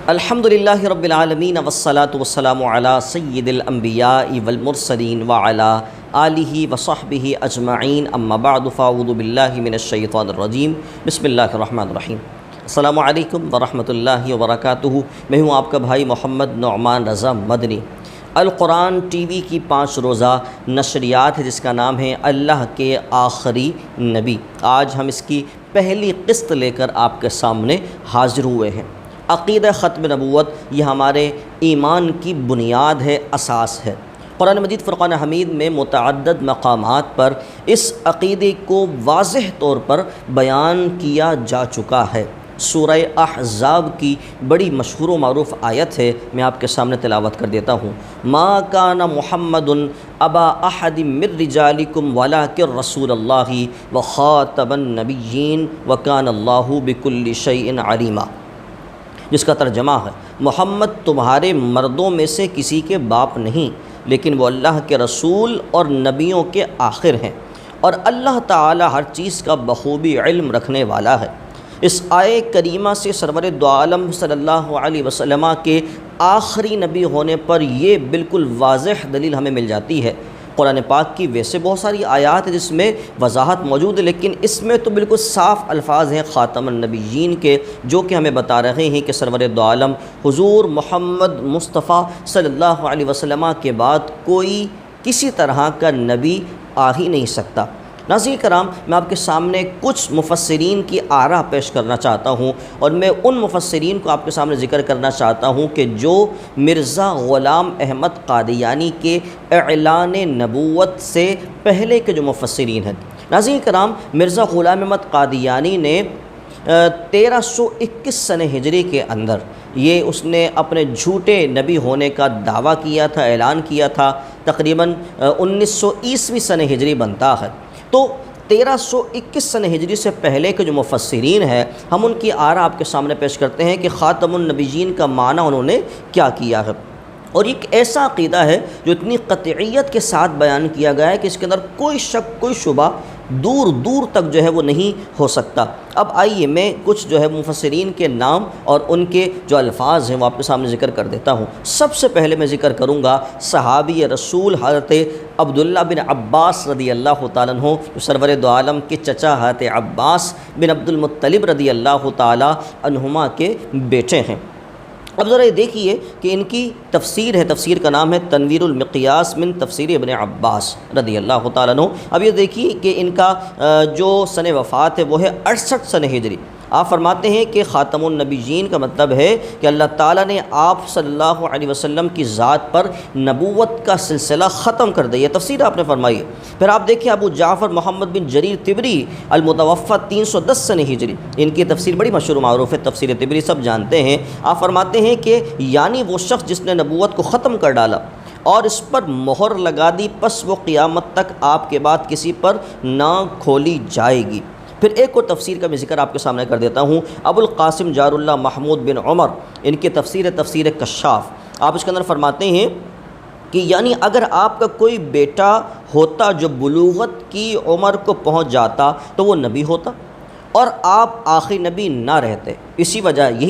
الحمدللہ رب العالمین والصلاة والسلام علی سید الانبیاء والمرسلین وعلی آلہ وصحبہ اجمعین اما بعد فاعوذ باللہ من الشیطان الرجیم بسم اللہ الرحمن الرحیم۔ السلام علیکم ورحمۃ اللہ وبرکاتہ۔ میں ہوں آپ کا بھائی محمد نعمان رضا مدنی۔ القرآن ٹی وی کی 5 روزہ نشریات ہے جس کا نام ہے اللہ کے آخری نبی۔ آج ہم اس کی پہلی قسط لے کر آپ کے سامنے حاضر ہوئے ہیں۔ عقیدہ ختم نبوت یہ ہمارے ایمان کی بنیاد ہے، اساس ہے۔ قرآن مجید فرقان حمید میں متعدد مقامات پر اس عقیدے کو واضح طور پر بیان کیا جا چکا ہے۔ سورہ احزاب کی بڑی مشہور و معروف آیت ہے، میں آپ کے سامنے تلاوت کر دیتا ہوں۔ ما کان محمد ابا احد من رجالکم ولکن رسول اللہ وخاتم النبیین وکان اللہ بکل شیء علیما، جس کا ترجمہ ہے محمد تمہارے مردوں میں سے کسی کے باپ نہیں، لیکن وہ اللہ کے رسول اور نبیوں کے آخر ہیں، اور اللہ تعالی ہر چیز کا بخوبی علم رکھنے والا ہے۔ اس آیے کریمہ سے سرور دو عالم صلی اللہ علیہ وسلم کے آخری نبی ہونے پر یہ بالکل واضح دلیل ہمیں مل جاتی ہے۔ قرآن پاک کی ویسے بہت ساری آیات ہیں جس میں وضاحت موجود ہے، لیکن اس میں تو بالکل صاف الفاظ ہیں خاتم النبیین کے، جو کہ ہمیں بتا رہے ہیں کہ سرور دو عالم حضور محمد مصطفیٰ صلی اللہ علیہ وسلم کے بعد کوئی کسی طرح کا نبی آ ہی نہیں سکتا۔ ناظرین کرام، میں آپ کے سامنے کچھ مفسرین کی آراء پیش کرنا چاہتا ہوں، اور میں ان مفسرین کو آپ کے سامنے ذکر کرنا چاہتا ہوں کہ جو مرزا غلام احمد قادیانی کے اعلان نبوت سے پہلے کے جو مفسرین ہیں۔ ناظرین کرام، مرزا غلام احمد قادیانی نے 1321 سنہ ہجری کے اندر اس نے اپنے جھوٹے نبی ہونے کا دعویٰ کیا تھا، اعلان کیا تھا۔ تقریباً 1900 عیسوی سنہ ہجری بنتا ہے۔ تو 1321 سنہ ہجری سے پہلے کے جو مفسرین ہیں، ہم ان کی آراء آپ کے سامنے پیش کرتے ہیں کہ خاتم النبیین کا معنی انہوں نے کیا کیا ہے۔ اور ایک ایسا عقیدہ ہے جو اتنی قطعیت کے ساتھ بیان کیا گیا ہے کہ اس کے اندر کوئی شک کوئی شبہ دور دور تک جو ہے وہ نہیں ہو سکتا۔ اب آئیے میں کچھ جو ہے مفسرین کے نام اور ان کے جو الفاظ ہیں وہ آپ کے سامنے ذکر کر دیتا ہوں۔ سب سے پہلے میں ذکر کروں گا صحابی رسول حضرت عبداللہ بن عباس رضی اللہ تعالیٰ عنہ، جو سرور دو عالم کے چچا حضرت عباس بن عبد المطلب رضی اللہ تعالیٰ عنہما کے بیٹے ہیں۔ اب ذرا یہ دیکھیے کہ ان کی تفسیر ہے، تفسیر کا نام ہے تنویر المقیاس من تفسیر ابن عباس رضی اللہ تعالیٰ عنہ۔ اب یہ دیکھیے کہ ان کا جو سن وفات ہے وہ ہے 68 سنہ ہجری۔ آپ فرماتے ہیں کہ خاتم النبیین کا مطلب ہے کہ اللہ تعالیٰ نے آپ صلی اللہ علیہ وسلم کی ذات پر نبوت کا سلسلہ ختم کر دیا، تفسیر آپ نے فرمائی ہے۔ پھر آپ دیکھیں ابو جعفر محمد بن جریر طبری المتوفی 310 سنہ ہجری، ان کی تفسیر بڑی مشہور معروف ہے، تفسیر طبری سب جانتے ہیں۔ آپ فرماتے ہیں کہ یعنی وہ شخص جس نے نبوت کو ختم کر ڈالا اور اس پر مہر لگا دی، پس وہ قیامت تک آپ کے بعد کسی پر نہ کھولی جائے گی۔ پھر ایک اور تفسیر کا میں ذکر آپ کے سامنے کر دیتا ہوں۔ ابو القاسم جار اللہ محمود بن عمر، ان کی تفسیر ہے تفسیر کشاف۔ آپ اس کے اندر فرماتے ہیں کہ یعنی اگر آپ کا کوئی بیٹا ہوتا جو بلوغت کی عمر کو پہنچ جاتا تو وہ نبی ہوتا، اور آپ آخری نبی نہ رہتے۔ یہی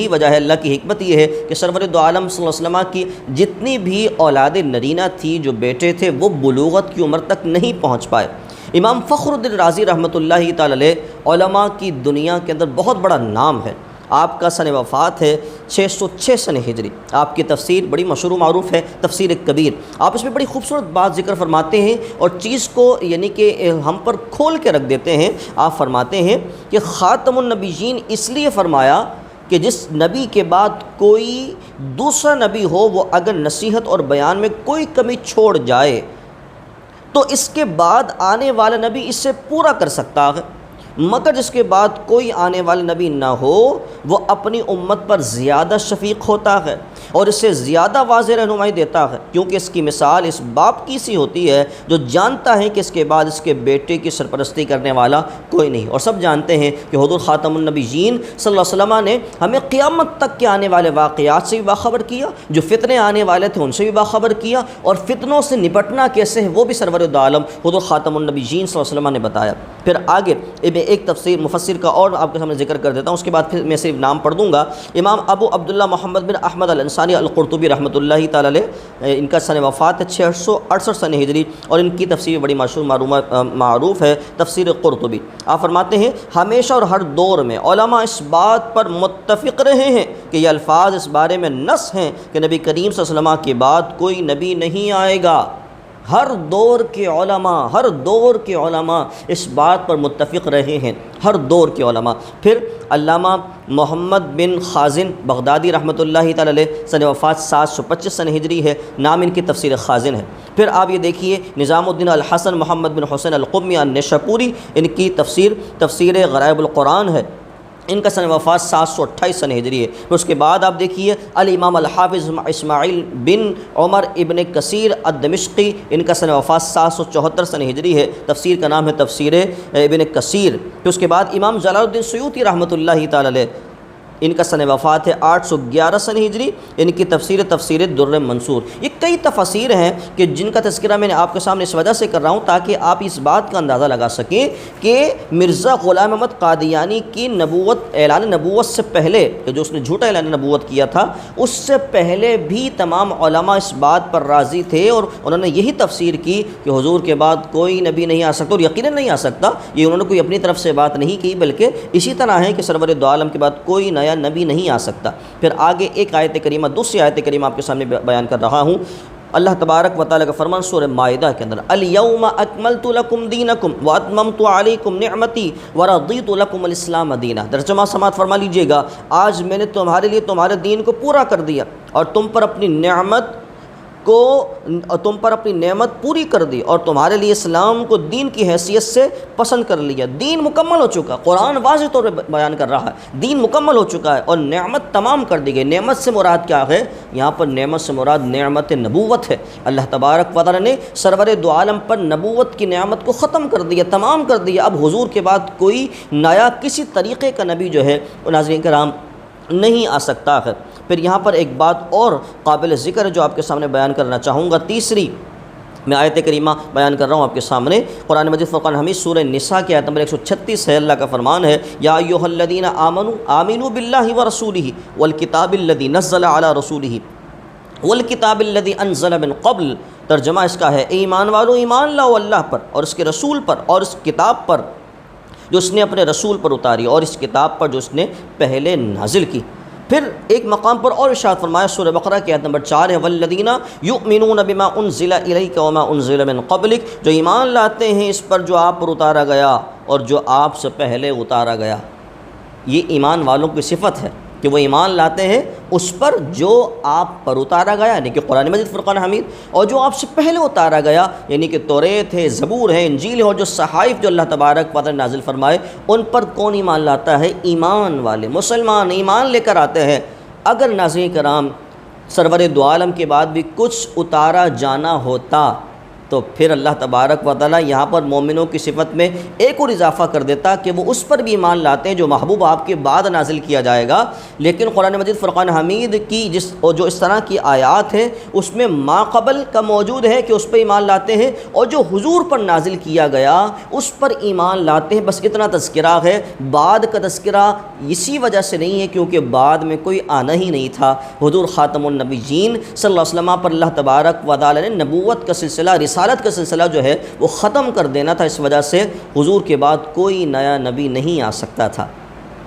وجہ ہے، اللہ کی حکمت یہ ہے کہ سرور دو عالم صلی اللہ علیہ وسلم کی جتنی بھی اولاد نرینہ تھی، جو بیٹے تھے، وہ بلوغت کی عمر تک نہیں پہنچ پائے۔ امام فخر الدین رازی رحمۃ اللہ تعالی علیہ علماء کی دنیا کے اندر بہت بڑا نام ہے۔ آپ کا سن وفات ہے 606 سنہ ہجری۔ آپ کی تفسیر بڑی مشہور و معروف ہے، تفسیر کبیر۔ آپ اس میں بڑی خوبصورت بات ذکر فرماتے ہیں اور چیز کو یعنی کہ ہم پر کھول کے رکھ دیتے ہیں۔ آپ فرماتے ہیں کہ خاتم النبیین اس لیے فرمایا کہ جس نبی کے بعد کوئی دوسرا نبی ہو، وہ اگر نصیحت اور بیان میں کوئی کمی چھوڑ جائے تو اس کے بعد آنے والا نبی اس سے پورا کر سکتا ہے، مگر جس کے بعد کوئی آنے والا نبی نہ ہو وہ اپنی امت پر زیادہ شفیق ہوتا ہے اور اس سے زیادہ واضح رہنمائی دیتا ہے، کیونکہ اس کی مثال اس باپ کی سی ہوتی ہے جو جانتا ہے کہ اس کے بعد اس کے بیٹے کی سرپرستی کرنے والا کوئی نہیں۔ اور سب جانتے ہیں کہ حضور خاتم النبیین صلی اللہ علیہ وسلم نے ہمیں قیامت تک کے آنے والے واقعات سے بھی باخبر کیا، جو فتنے آنے والے تھے ان سے بھی باخبر کیا، اور فتنوں سے نپٹنا کیسے ہے وہ بھی سرور دو عالم حضور خاتم النبیین صلی اللہ علیہ وسلم نے بتایا۔ پھر آگے ایک تفسیر مفسر کا اور آپ کے سامنے ذکر کر دیتا ہوں، اس کے بعد پھر میں صرف نام پڑھ دوں گا۔ امام ابو عبداللہ محمد بن احمد الانصاری القرطبی رحمۃ اللہ تعالی علیہ، ان کا سن وفات ہے 668 سن ہجری، اور ان کی تفسیر بڑی مشہور معروف ہے، تفسیر قرطبی۔ آپ فرماتے ہیں ہمیشہ اور ہر دور میں علماء اس بات پر متفق رہے ہیں کہ یہ الفاظ اس بارے میں نص ہیں کہ نبی کریم صلی اللہ علیہ وسلم کے بعد کوئی نبی نہیں آئے گا۔ ہر دور کے علماء اس بات پر متفق رہے ہیں، ہر دور کے علماء۔ پھر علامہ محمد بن خازن بغدادی رحمۃ اللہ تعالی علیہ، سن وفات 725 سن ہجری ہے، نام ان کی تفسیر خازن ہے۔ پھر آپ یہ دیکھیے نظام الدین الحسن محمد بن حسین القمی النشاپوری، ان کی تفسیر غرائب القرآن ہے، ان کا سن وفات 728 سن ہجری ہے۔ پھر اس کے بعد آپ دیکھیے الامام الحافظ اسماعیل بن عمر ابن کثیر الدمشقی، ان کا سن وفات 774 سن ہجری ہے، تفسیر کا نام ہے تفسیر ابن کثیر۔ پھر اس کے بعد امام جلال الدین سیوطی رحمۃ اللہ تعالی علیہ، ان کا سن وفات ہے 811 سن ہجری، ان کی تفسیر در منصور۔ یہ کئی تفاسیر ہیں کہ جن کا تذکرہ میں نے آپ کے سامنے اس وجہ سے کر رہا ہوں تاکہ آپ اس بات کا اندازہ لگا سکیں کہ مرزا غلام احمد قادیانی کی اعلان نبوت سے پہلے، کہ جو اس نے جھوٹا اعلان نبوت کیا تھا، اس سے پہلے بھی تمام علماء اس بات پر راضی تھے، اور انہوں نے یہی تفسیر کی کہ حضور کے بعد کوئی نبی نہیں آ سکتا، اور یقیناً نہیں آ سکتا۔ یہ انہوں نے کوئی اپنی طرف سے بات نہیں کی، بلکہ اسی طرح ہے کہ سرور دو عالم کے بعد کوئی نیا نبی نہیں آ سکتا۔ پھر آگے ایک آیت کریمہ، دوسری آیت کریمہ آپ کے سامنے بیان کر رہا ہوں۔ اللہ تبارک و تعالیٰ کا فرمان سورہ مائدہ کے اندر، الیوم اکملت لکم دینکم واتممت علیکم نعمتی ورضیت لکم الاسلام دینا۔ ترجمہ سماعت فرما لیجئے گا، آج میں نے تمہارے لیے تمہارے دین کو پورا کر دیا اور تم پر اپنی نعمت پوری کر دی، اور تمہارے لیے اسلام کو دین کی حیثیت سے پسند کر لیا۔ دین مکمل ہو چکا، قرآن واضح طور پہ بیان کر رہا ہے، دین مکمل ہو چکا ہے اور نعمت تمام کر دی گئی۔ نعمت سے مراد کیا ہے؟ یہاں پر نعمت سے مراد نعمت نبوت ہے۔ اللہ تبارک و تعالیٰ نے سرور دو عالم پر نبوت کی نعمت کو ختم کر دیا، تمام کر دیا۔ اب حضور کے بعد کوئی نیا کسی طریقے کا نبی جو ہے وہ ناظرین کرام نہیں آ سکتا ہے۔ پھر یہاں پر ایک بات اور قابل ذکر ہے جو آپ کے سامنے بیان کرنا چاہوں گا۔ تیسری میں آیت کریمہ بیان کر رہا ہوں آپ کے سامنے، قرآن مجید فرقان حمید سورہ نساء کی آیت نمبر 136 ہے۔ اللہ کا فرمان ہے، یا ایھا الذین آمنوا آمنوا باللہ ورسولہ والکتاب الذی نزل علی رسولہ والکتاب الذی انزل من قبل۔ ترجمہ اس کا ہے، اے ایمان والو ایمان لاؤ اللہ پر اور اس کے رسول پر اور اس کتاب پر جو اس نے اپنے رسول پر اتاری، اور اس کتاب پر جو اس نے پہلے نازل کی۔ پھر ایک مقام پر اور ارشاد فرمایا سورہ بقرہ کی آیت نمبر 4 ہے، والذین یؤمنون بما انزل الیک وما انزل من قبلک، جو ایمان لاتے ہیں اس پر جو آپ پر اتارا گیا اور جو آپ سے پہلے اتارا گیا۔ یہ ایمان والوں کی صفت ہے کہ وہ ایمان لاتے ہیں اس پر جو آپ پر اتارا گیا، یعنی کہ قرآن مجید فرقان حمید، اور جو آپ سے پہلے اتارا گیا، یعنی کہ توریت ہے، زبور ہے، انجیل ہے، اور جو صحائف جو اللہ تبارک و تعالی نازل فرمائے ان پر کون ایمان لاتا ہے؟ ایمان والے مسلمان ایمان لے کر آتے ہیں۔ اگر ناظرین کرام سرور دو عالم کے بعد بھی کچھ اتارا جانا ہوتا تو پھر اللہ تبارک و تعالیٰ یہاں پر مومنوں کی صفت میں ایک اور اضافہ کر دیتا کہ وہ اس پر بھی ایمان لاتے ہیں جو محبوب آپ کے بعد نازل کیا جائے گا۔ لیکن قرآن مجید فرقان حمید کی جو اس طرح کی آیات ہیں اس میں ما قبل کا موجود ہے کہ اس پہ ایمان لاتے ہیں، اور جو حضور پر نازل کیا گیا اس پر ایمان لاتے ہیں۔ بس اتنا تذکرہ ہے، بعد کا تذکرہ اسی وجہ سے نہیں ہے کیونکہ بعد میں کوئی آنا ہی نہیں تھا۔ حضور خاتم النبیین صلی اللہ علیہ وسلم پر اللہ تبارک و تعالیٰ نے نبوت کا سلسلہ، رسالت کا سلسلہ جو ہے وہ ختم کر دینا تھا، اس وجہ سے حضور کے بعد کوئی نیا نبی نہیں آ سکتا تھا۔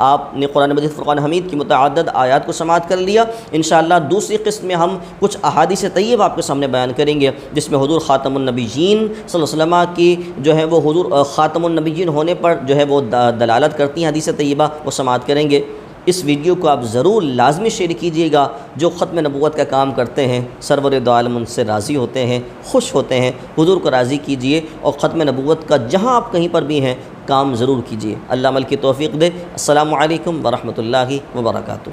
آپ نے قرآن مجید فرقان حمید کی متعدد آیات کو سماعت کر لیا۔ انشاءاللہ دوسری قسط میں ہم کچھ احادیث طیبہ آپ کے سامنے بیان کریں گے جس میں حضور خاتم النبیین صلی اللہ علیہ وسلم کی جو ہے وہ حضور خاتم النبیین ہونے پر جو ہے وہ دلالت کرتی ہیں حدیث طیبہ، وہ سماعت کریں گے۔ اس ویڈیو کو آپ ضرور لازمی شیئر کیجیے گا۔ جو ختم نبوت کا کام کرتے ہیں سرور دو عالم ان سے راضی ہوتے ہیں، خوش ہوتے ہیں۔ حضور کو راضی کیجیے اور ختم نبوت کا جہاں آپ کہیں پر بھی ہیں کام ضرور کیجیے۔ اللہ عمل کی توفیق دے۔ السلام علیکم ورحمۃ اللہ وبرکاتہ۔